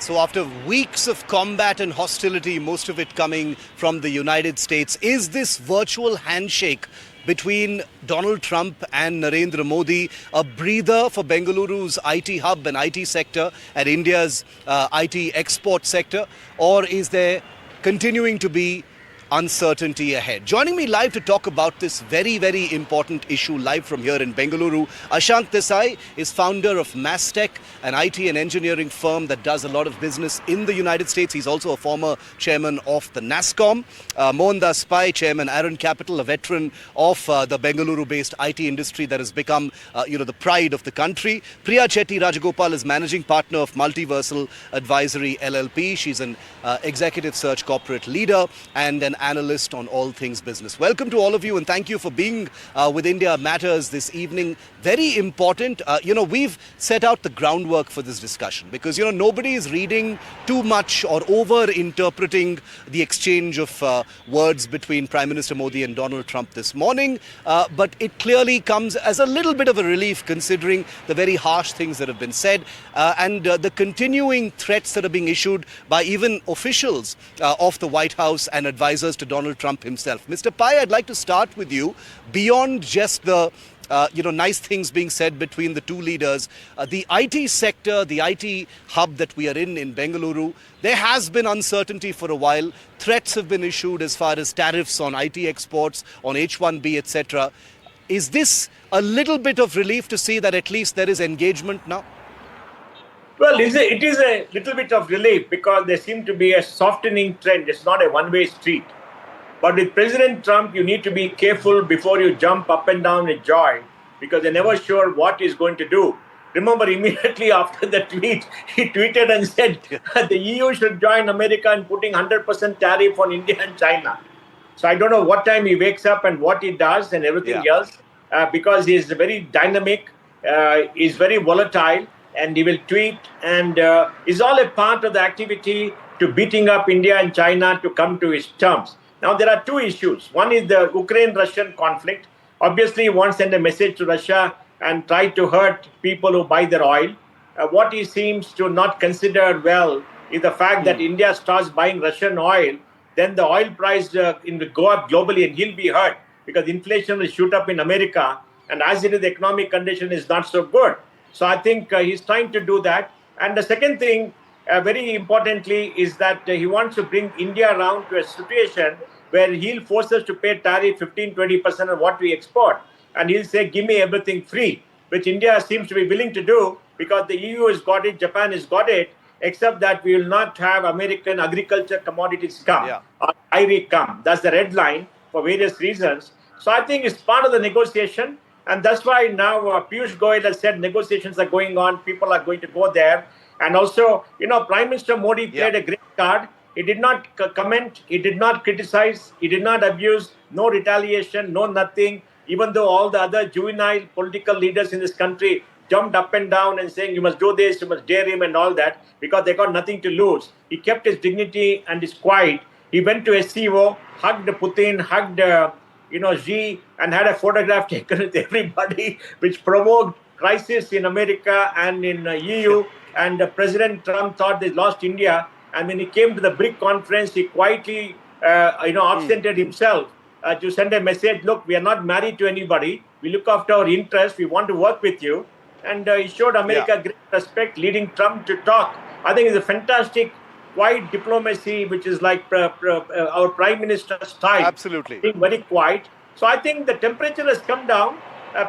So after weeks of combat and hostility, most of it coming from the United States, is this virtual handshake between Donald Trump and Narendra Modi a breather for Bengaluru's IT hub and IT sector and India's IT export sector? Or is there continuing to be uncertainty ahead? Joining me live to talk about this very, very important issue live from here in Bengaluru, Ashank Desai is founder of Mastech, an IT and engineering firm that does a lot of business in the United States. He's also a former chairman of the Nasscom. Mohandas, chairman, Aarin Capital, a veteran of the Bengaluru-based IT industry that has become, the pride of the country. Priya Chetty-Rajagopal is managing partner of Multiversal Advisory LLP. She's an executive search corporate leader and an analyst on all things business. Welcome to all of you and thank you for being with India Matters this evening. Very important. We've set out the groundwork for this discussion because, nobody is reading too much or over-interpreting the exchange of words between Prime Minister Modi and Donald Trump this morning. But it clearly comes as a little bit of a relief considering the very harsh things that have been said and the continuing threats that are being issued by even officials of the White House and advisors to Donald Trump himself. Mr. Pai, I'd like to start with you. Beyond just the nice things being said between the two leaders, the IT sector, the IT hub that we are in Bengaluru, there has been uncertainty for a while. Threats have been issued as far as tariffs on IT exports, on H1B, etc. Is this a little bit of relief to see that at least there is engagement now? Well, it is a little bit of relief because there seems to be a softening trend. It's not a one-way street. But with President Trump, you need to be careful before you jump up and down with joy because they're never sure what he's going to do. Remember, immediately after the tweet, he tweeted and said the EU should join America in putting 100% tariff on India and China. So I don't know what time he wakes up and what he does and everything else because he's very dynamic, he's very volatile, and he will tweet and is all a part of the activity to beating up India and China to come to his terms. Now, there are two issues. One is the Ukraine-Russian conflict. Obviously, he wants to send a message to Russia and try to hurt people who buy their oil. What he seems to not consider well is the fact that India starts buying Russian oil, then the oil price will go up globally and he'll be hurt because inflation will shoot up in America. And as it is, the economic condition is not so good. So I think he's trying to do that. And the second thing, very importantly, is that he wants to bring India around to a situation where he'll force us to pay tariff 15-20% of what we export. And he'll say, give me everything free, which India seems to be willing to do because the EU has got it, Japan has got it, except that we will not have American agriculture commodities come, or dairy come. That's the red line for various reasons. So I think it's part of the negotiation. And that's why now Piyush Goyal has said negotiations are going on. People are going to go there. And also, Prime Minister Modi played a great card. He did not comment. He did not criticize. He did not abuse. No retaliation, no nothing. Even though all the other juvenile political leaders in this country jumped up and down and saying, you must do this, you must dare him and all that, because they got nothing to lose. He kept his dignity and his quiet. He went to SCO, hugged Putin, hugged Xi, and had a photograph taken with everybody, which provoked crisis in America and in EU. And President Trump thought they lost India. And when he came to the BRIC conference, he quietly, absented himself to send a message. Look, we are not married to anybody. We look after our interests. We want to work with you. And he showed America great respect, leading Trump to talk. I think it's a fantastic, quiet diplomacy, which is like our Prime Minister's style. Absolutely. Being very quiet. So I think the temperature has come down.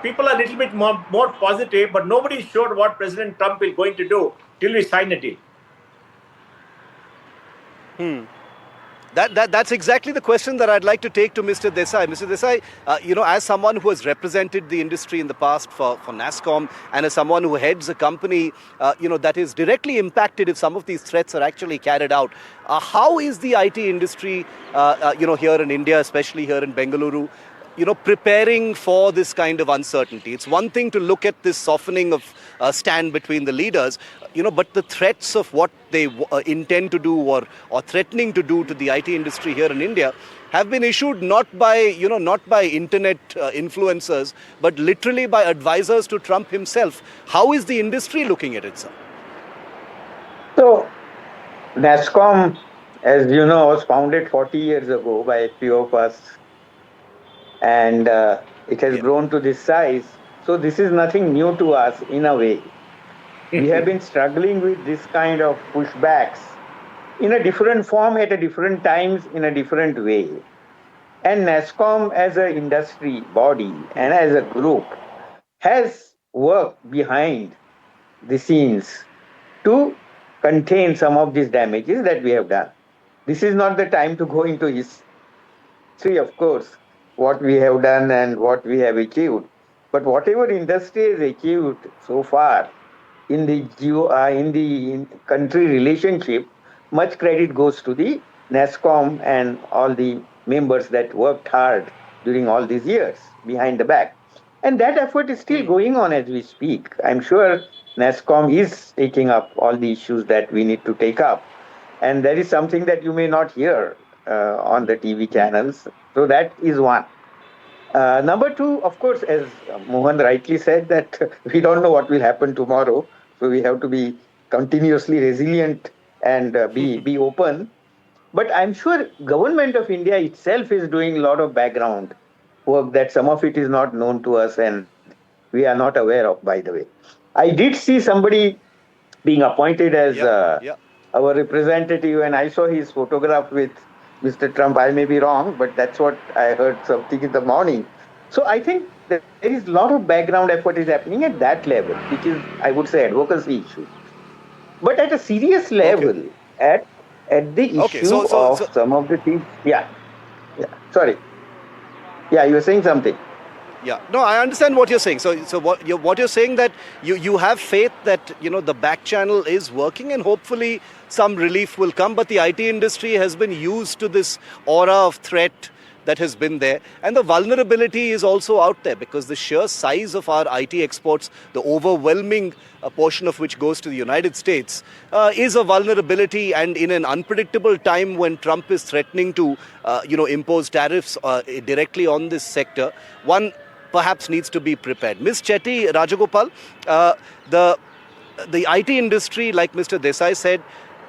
People are a little bit more positive, but nobody is sure what President Trump is going to do till we sign a deal. That's exactly the question that I'd like to take to Mr. Desai. Mr. Desai, as someone who has represented the industry in the past for Nasscom and as someone who heads a company, that is directly impacted if some of these threats are actually carried out, how is the IT industry, here in India, especially here in Bengaluru, preparing for this kind of uncertainty? It's one thing to look at this softening of stand between the leaders, but the threats of what they intend to do or threatening to do to the IT industry here in India have been issued not by internet influencers, but literally by advisors to Trump himself. How is the industry looking at it, sir? So Nasscom, as you know, was founded 40 years ago by a few of us, and it has Yeah. grown to this size. So this is nothing new to us in a way. We have been struggling with this kind of pushbacks in a different form at a different times in a different way. And NASSCOM as an industry body and as a group has worked behind the scenes to contain some of these damages that we have done. This is not the time to go into history, of course, what we have done and what we have achieved. But whatever industry has achieved so far in the country relationship, much credit goes to the NASCOM and all the members that worked hard during all these years behind the back. And that effort is still going on as we speak. I'm sure NASCOM is taking up all the issues that we need to take up. And that is something that you may not hear on the TV channels. So that is one. Number two, of course, as Mohan rightly said, that we don't know what will happen tomorrow, so we have to be continuously resilient and be open. But I'm sure government of India itself is doing a lot of background work that some of it is not known to us and we are not aware of. By the way, I did see somebody being appointed as Yeah. Yeah. our representative, and I saw his photograph with Mr. Trump. I may be wrong, but that's what I heard something in the morning. So I think there is a lot of background effort is happening at that level, which is, I would say, advocacy issue. But at a serious Okay. level, at the Okay. issue of some of the things, yeah, yeah. Sorry, yeah, you were saying something. Yeah, no, I understand what you're saying. So what you're saying that you have faith that the back channel is working and hopefully some relief will come. But the IT industry has been used to this aura of threat that has been there, and the vulnerability is also out there because the sheer size of our IT exports, the overwhelming portion of which goes to the United States, is a vulnerability. And in an unpredictable time when Trump is threatening to impose tariffs directly on this sector, one perhaps needs to be prepared. Ms. Chetty-Rajagopal, the IT industry, like Mr. Desai said,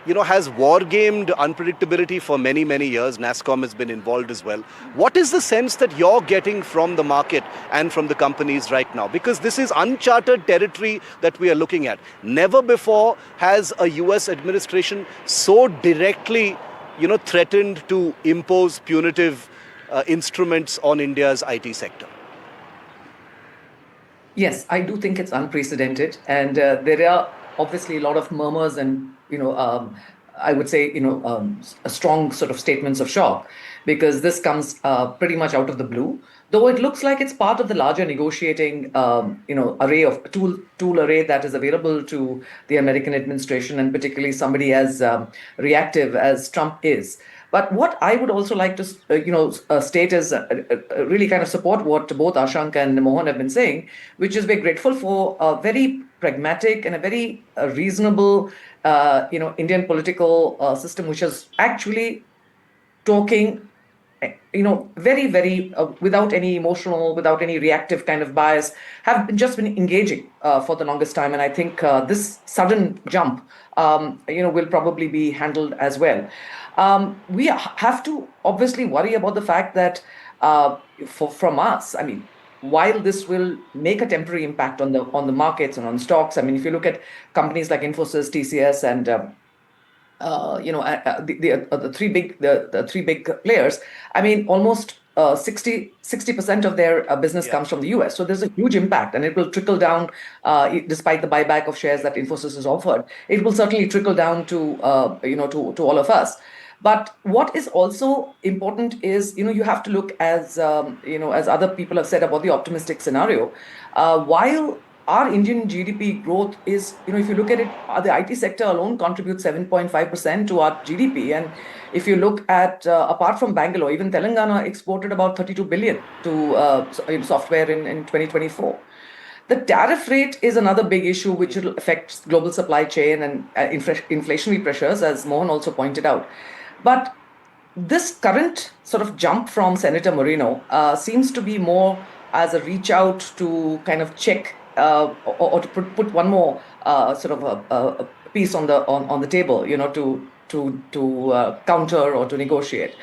has war-gamed unpredictability for many, many years. Nasscom has been involved as well. What is the sense that you're getting from the market and from the companies right now? Because this is uncharted territory that we are looking at. Never before has a US administration so directly, threatened to impose punitive instruments on India's IT sector. Yes, I do think it's unprecedented, and there are obviously a lot of murmurs and I would say a strong sort of statements of shock because this comes pretty much out of the blue. Though it looks like it's part of the larger negotiating array of tool array that is available to the American administration, and particularly somebody as reactive as Trump is. But what I would also like to, state is really kind of support what both Ashank and Mohan have been saying, which is we're grateful for a very pragmatic and a very reasonable, Indian political system, which is actually talking very, very without any emotional, without any reactive kind of bias, have just been engaging for the longest time. And I think this sudden jump, will probably be handled as well. We have to obviously worry about the fact that from us, I mean, while this will make a temporary impact on the markets and on stocks, I mean, if you look at companies like Infosys, TCS, and the three big players, I mean, almost 60% of their business comes from the US. So there's a huge impact, and it will trickle down, despite the buyback of shares that Infosys has offered. It will certainly trickle down to to all of us. But what is also important is, you have to look as as other people have said about the optimistic scenario. While our Indian GDP growth is, if you look at it, the IT sector alone contributes 7.5% to our GDP. And if you look at, apart from Bangalore, even Telangana exported about 32 billion to software in 2024. The tariff rate is another big issue which will affect global supply chain and inflationary pressures, as Mohan also pointed out. But this current sort of jump from Senator Moreno seems to be more as a reach out to kind of check or to put one more sort of a piece on the table, to counter or to negotiate.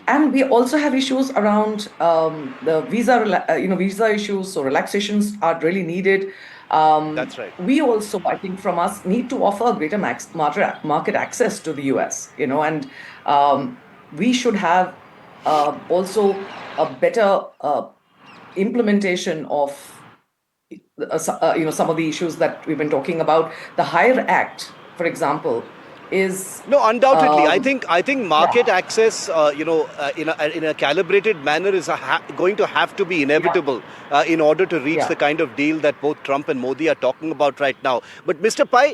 And we also have issues around the visa issues. So relaxations are really needed. That's right. We also, I think, from us, need to offer greater market access to the US. And we should have also a better implementation of some of the issues that we've been talking about. The Hire Act, for example, is No, undoubtedly. I um, think market access, in a calibrated manner, is going to have to be inevitable in order to reach yeah. the kind of deal that both Trump and Modi are talking about right now. But Mr. Pai,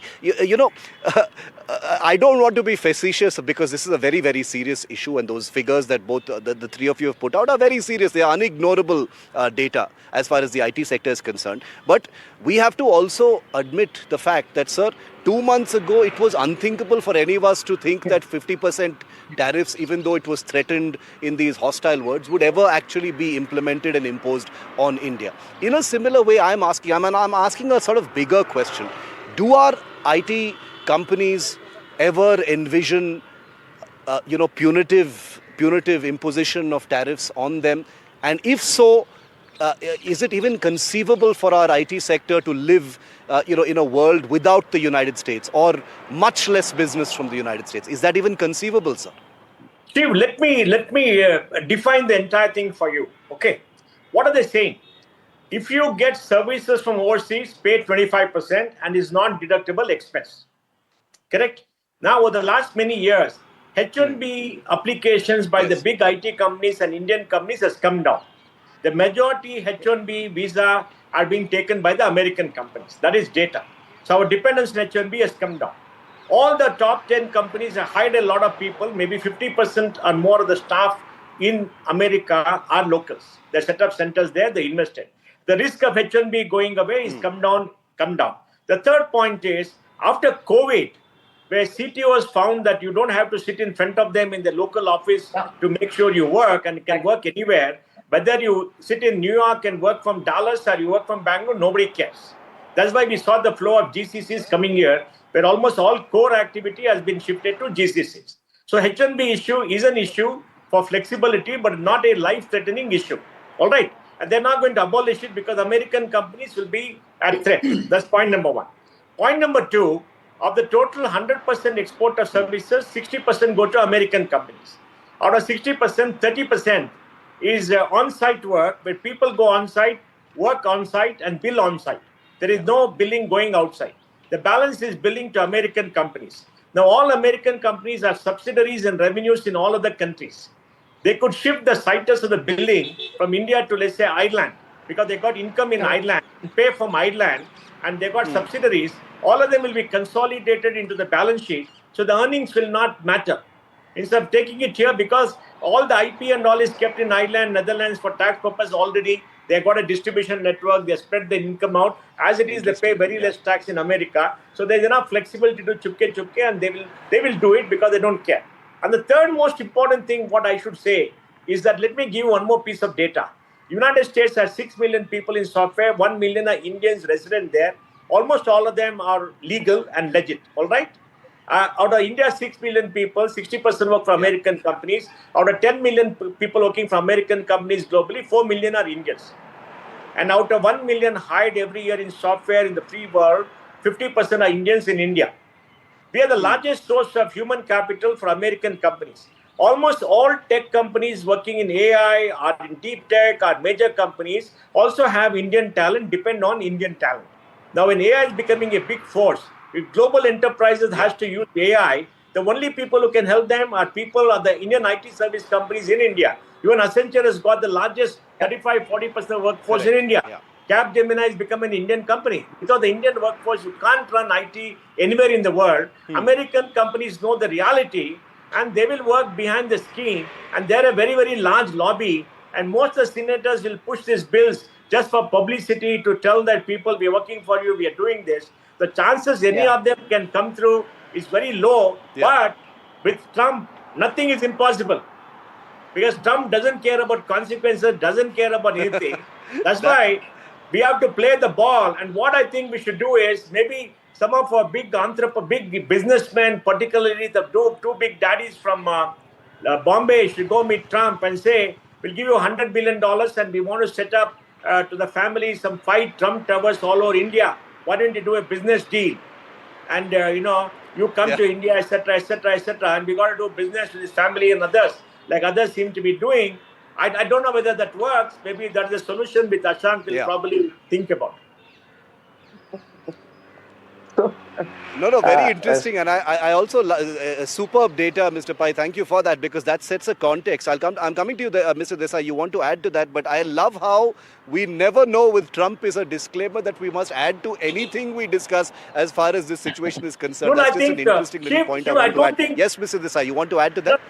I don't want to be facetious because this is a very, very serious issue, and those figures that both the three of you have put out are very serious. They are unignorable data as far as the IT sector is concerned. But we have to also admit the fact that, sir, 2 months ago, it was unthinkable for any of us to think that 50% tariffs, even though it was threatened in these hostile words, would ever actually be implemented and imposed on India. In a similar way, I'm asking a sort of bigger question. Do our IT companies ever envision, punitive imposition of tariffs on them? And if so, is it even conceivable for our IT sector to live, in a world without the United States, or much less business from the United States? Is that even conceivable, sir? Steve, let me define the entire thing for you. Okay, what are they saying? If you get services from overseas, pay 25% and is non-deductible expense. Correct? Now, over the last many years, H1B applications by the Yes. big IT companies and Indian companies has come down. The majority H1B visa are being taken by the American companies. That is data. So our dependence on H1B has come down. All the top 10 companies have hired a lot of people. Maybe 50% or more of the staff in America are locals. They set up centers there, they invested. The risk of H1B going away is come down. The third point is, after COVID, where CTOs found that you don't have to sit in front of them in the local office to make sure you work, and you can work anywhere. Whether you sit in New York and work from Dallas or you work from Bangalore, nobody cares. That's why we saw the flow of GCCs coming here, where almost all core activity has been shifted to GCCs. So H1B issue is an issue for flexibility, but not a life-threatening issue. All right. And they're not going to abolish it because American companies will be at threat. That's point number one. Point number two, of the total 100% export of services, 60% go to American companies. Out of 60%, 30% is on-site work, where people go on-site, work on-site, and bill on-site. There is no billing going outside. The balance is billing to American companies. Now, all American companies have subsidiaries and revenues in all other countries. They could shift the situs of the billing from India to, let's say, Ireland, because they got income in Ireland and pay from Ireland, and they got subsidiaries. All of them will be consolidated into the balance sheet, so the earnings will not matter. Instead of taking it here, because all the IP and all is kept in Ireland, Netherlands for tax purpose already, they got a distribution network, they spread the income out. As it is, they pay very less tax in America. So there's enough flexibility to chupke, and they will do it because they don't care. And the third most important thing, what I should say, is that let me give you one more piece of data. United States has 6 million people in software, 1 million are Indians resident there. Almost all of them are legal and legit, all right? Out of India's 6 million people, 60% work for American companies. Out of 10 million people working for American companies globally, 4 million are Indians. And out of 1 million hired every year in software in the free world, 50% are Indians in India. We are the largest source of human capital for American companies. Almost all tech companies working in AI or in deep tech or major companies also have Indian talent, depend on Indian talent. Now, when AI is becoming a big force, if global enterprises has to use AI, the only people who can help them are people of the Indian IT service companies in India. Even Accenture has got the largest 35-40% workforce in India. Capgemini has become an Indian company. Without the Indian workforce, you can't run IT anywhere in the world. American companies know the reality, and they will work behind the scheme, and they're a very, very large lobby, and most of the senators will push these bills just for publicity to tell that people, we are working for you, we are doing this. The chances any of them can come through is very low, but with Trump, nothing is impossible. Because Trump doesn't care about consequences, doesn't care about anything. That's why we have to play the ball. And what I think we should do is maybe some of our big businessmen, particularly the two big daddies from Bombay, should go meet Trump and say, we'll give you $100 billion and we want to set up to the family some 5 Trump towers all over India. Why don't you do a business deal? And, you come to India, etc., etc., etc., and we got to do business with his family and others, like others seem to be doing. I don't know whether that works. Maybe that's a solution which Ashank will probably think about. No, very interesting. And I also, superb data, Mr. Pai. Thank you for that, because that sets a context. I'm coming to you, Mr. Desai. You want to add to that, but I love how we never know with Trump is a disclaimer that we must add to anything we discuss as far as this situation is concerned. That's just an interesting little point I want to add. Yes, Mr. Desai, you want to add to that?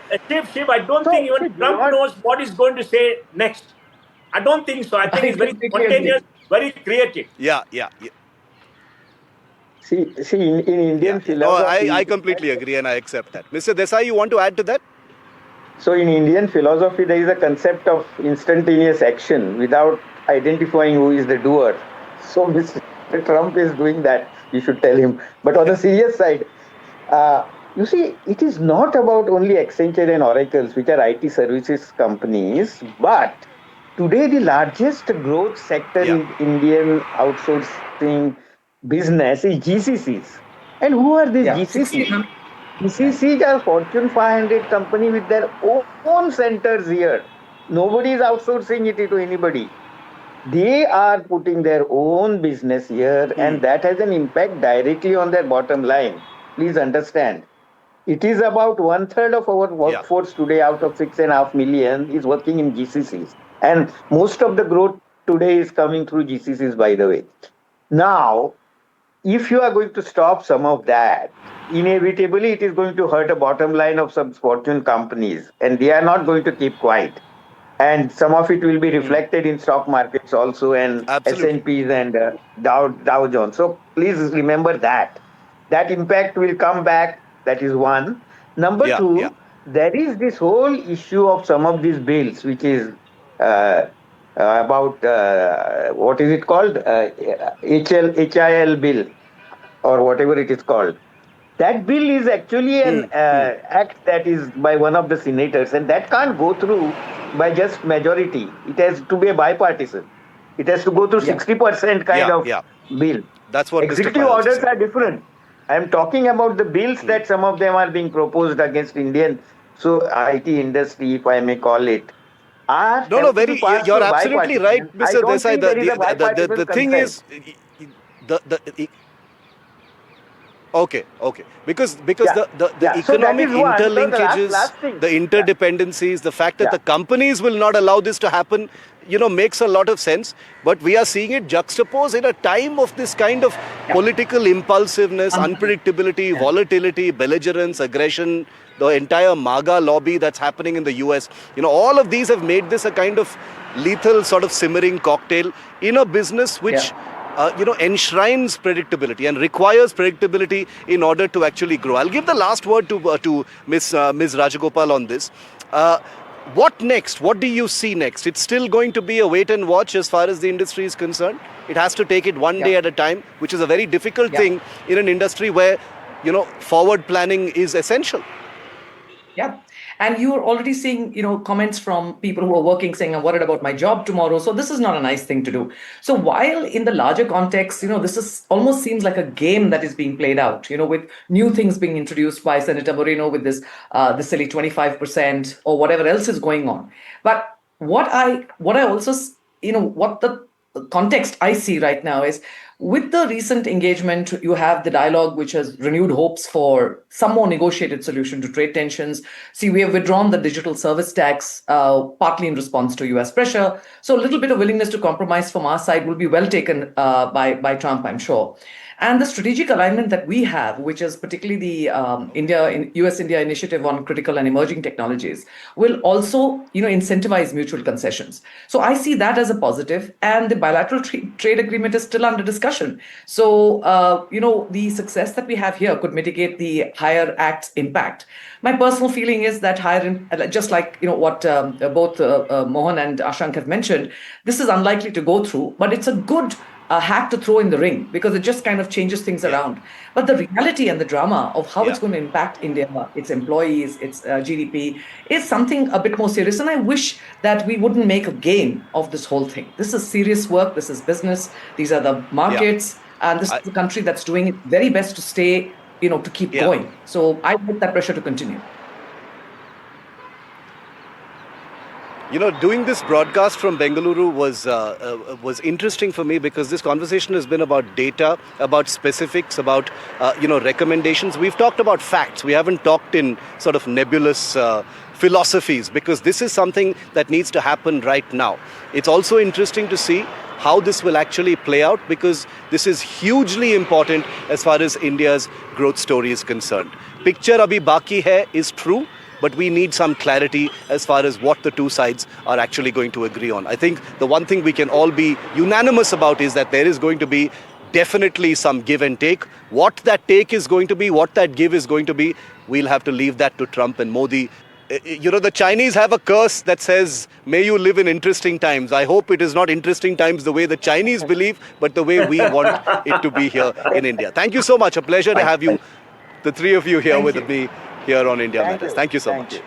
Shiv, I don't think even Trump knows what he's going to say next. I don't think so. I think he's very spontaneous, very creative. Yeah. See, in Indian philosophy... No, I completely agree and I accept that. Mr. Desai, you want to add to that? So in Indian philosophy, there is a concept of instantaneous action without identifying who is the doer. So Mr. Trump is doing that, you should tell him. But on the serious side, you see, it is not about only Accenture and Oracles, which are IT services companies, but today the largest growth sector in Indian outsourcing business is GCCs. And who are these GCCs? GCCs are Fortune 500 company with their own centers here. Nobody is outsourcing it to anybody. They are putting their own business here, and that has an impact directly on their bottom line. Please understand. It is about 1/3 of our workforce today out of 6.5 million is working in GCCs. And most of the growth today is coming through GCCs, by the way. Now, if you are going to stop some of that, inevitably it is going to hurt the bottom line of some fortune companies, and they are not going to keep quiet. And some of it will be reflected in stock markets also, and S&Ps and Dow Jones. So please remember that. That impact will come back. That is one. Number two, there is this whole issue of some of these bills, which is about, what is it called? HIL bill, or whatever it is called. That bill is actually an act that is by one of the senators, and that can't go through by just majority. It has to be a bipartisan. It has to go through 60% kind of bill. That's what executive orders are different. I am talking about the bills that some of them are being proposed against Indian IT industry, if I may call it. You're absolutely right, Mr. Desai. The thing is, Okay. Because the economic interlinkages, the interdependencies, the fact that the companies will not allow this to happen, makes a lot of sense. But we are seeing it juxtaposed in a time of this kind of political impulsiveness, unpredictability, volatility, belligerence, aggression, the entire MAGA lobby that's happening in the US. All of these have made this a kind of lethal sort of simmering cocktail in a business which enshrines predictability and requires predictability in order to actually grow. I'll give the last word to Ms. Rajagopal on this. What next? What do you see next? It's still going to be a wait and watch as far as the industry is concerned. It has to take it one day at a time, which is a very difficult thing in an industry where, forward planning is essential. Yeah. And you are already seeing, comments from people who are working saying, I'm worried about my job tomorrow. So this is not a nice thing to do. So while in the larger context, this is almost seems like a game that is being played out, with new things being introduced by Senator Moreno with this silly 25% or whatever else is going on. But what I also, what the context I see right now is, with the recent engagement, you have the dialogue which has renewed hopes for some more negotiated solution to trade tensions. See, we have withdrawn the digital service tax, partly in response to US pressure. So a little bit of willingness to compromise from our side will be well taken by Trump, I'm sure. And the strategic alignment that we have, which is particularly the US-India initiative on critical and emerging technologies, will also, incentivize mutual concessions. So I see that as a positive. And the bilateral trade agreement is still under discussion. So, the success that we have here could mitigate the Higher Act's impact. My personal feeling is that just like what both Mohan and Ashank have mentioned, this is unlikely to go through, but it's a good hat to throw in the ring, because it just kind of changes things around. But the reality and the drama of how it's going to impact India, its employees, its GDP, is something a bit more serious. And I wish that we wouldn't make a game of this whole thing. This is serious work. This is business. These are the markets. And this is a country that's doing its very best to stay, to keep going. So I want that pressure to continue. Doing this broadcast from Bengaluru was interesting for me, because this conversation has been about data, about specifics, about recommendations. We've talked about facts. We haven't talked in sort of nebulous philosophies, because this is something that needs to happen right now. It's also interesting to see how this will actually play out, because this is hugely important as far as India's growth story is concerned. Picture abhi baki hai is true, but we need some clarity as far as what the two sides are actually going to agree on. I think the one thing we can all be unanimous about is that there is going to be definitely some give and take. What that take is going to be, what that give is going to be, we'll have to leave that to Trump and Modi. The Chinese have a curse that says, may you live in interesting times. I hope it is not interesting times the way the Chinese believe, but the way we want it to be here in India. Thank you so much. A pleasure to have you, the three of you here with me here on India Matters. Thank you so much.